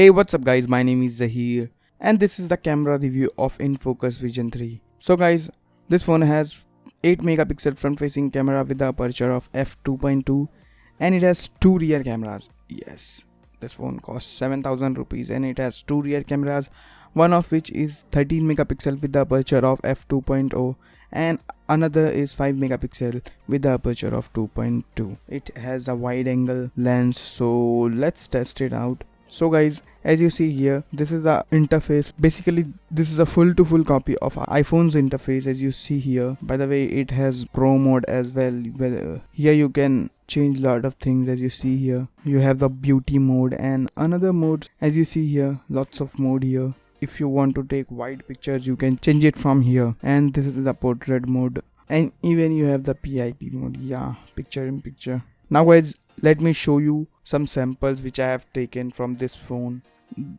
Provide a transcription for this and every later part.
Hey, what's up guys, my name is Zahir and this is the camera review of Infocus Vision 3. So guys, this phone has 8 megapixel front facing camera with the aperture of f2.2 and it has 2 rear cameras. Yes, this phone costs 7,000 rupees and it has 2 rear cameras, one of which is 13 megapixel with the aperture of f2.0 and another is 5 megapixel with the aperture of 2.2. It has a wide angle lens, so let's test it out. So guys, as you see here, this is the interface. Basically this is a full to full copy of iPhone's interface. As you see here, by the way, it has pro mode as well. Here you can change a lot of things. As you see here, you have the beauty mode and another mode. As you see here, lots of mode here. If you want to take wide pictures, you can change it from here. And this is the portrait mode, and even you have the PIP mode. Yeah, picture in picture. Now guys, let me show you some samples which I have taken from this phone.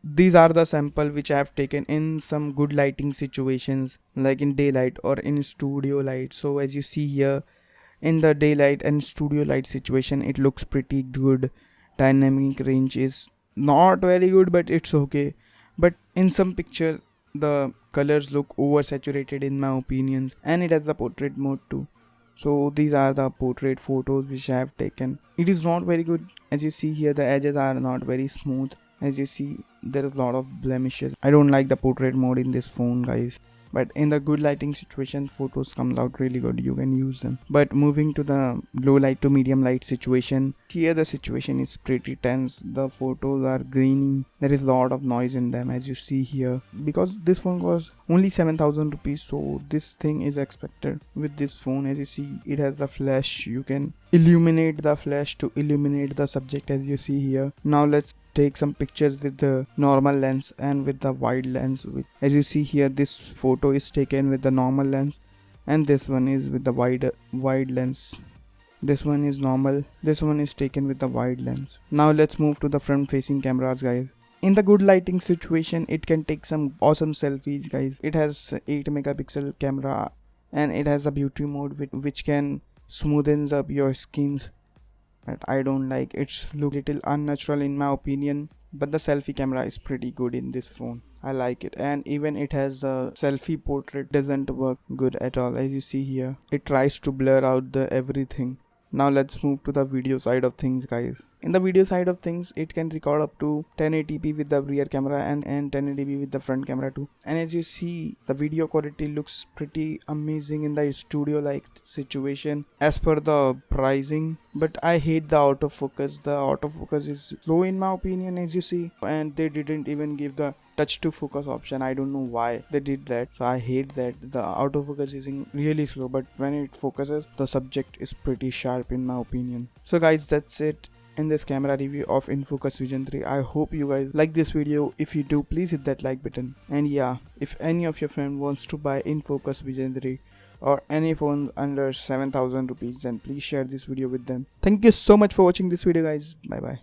These are the sample which I have taken in some good lighting situations, like in daylight or in studio light. So as you see here, in the daylight and studio light situation, it looks pretty good. Dynamic range is not very good, but it's okay. But in some pictures the colors look oversaturated in my opinion, and it has the portrait mode too. So these are the portrait photos which I have taken. It is not very good. As you see here, the edges are not very smooth. As you see, there is a lot of blemishes. I don't like the portrait mode in this phone guys, but in the good lighting situation, photos comes out really good. You can use them. But moving to the low light to medium light situation, here the situation is pretty tense. The photos are grainy. There is a lot of noise in them, as you see here, because this phone costs only 7,000 rupees. So this thing is expected with this phone. As you see, it has the flash. You can illuminate the flash to illuminate the subject, as you see here. Now let's take some pictures with the normal lens and with the wide lens. As you see here, this photo is taken with the normal lens and this one is with the wide lens. This one is normal, this one is taken with the wide lens. Now let's move to the front facing cameras guys. In the good lighting situation, it can take some awesome selfies guys. It has 8 megapixel camera and it has a beauty mode which can smoothens up your skins. But I don't like it's look little unnatural in my opinion, but the selfie camera is pretty good in this phone. I like it, and even it has the selfie portrait doesn't work good at all. As you see here, it tries to blur out the everything. Now let's move to the video side of things guys. In the video side of things, it can record up to 1080p with the rear camera and 1080p with the front camera too. And as you see, the video quality looks pretty amazing in the studio like situation as per the pricing. But I hate the autofocus. The autofocus is low in my opinion, as you see, and they didn't even give the touch to focus option. I don't know why they did that, so I hate that. The autofocus is really slow, but when it focuses, the subject is pretty sharp in my opinion. So guys, that's it in this camera review of Infocus Vision 3. I hope you guys like this video. If you do, please hit that like button. And yeah, if any of your friend wants to buy Infocus Vision 3 or any phone under 7,000 rupees, then please share this video with them. Thank you so much for watching this video guys. Bye bye.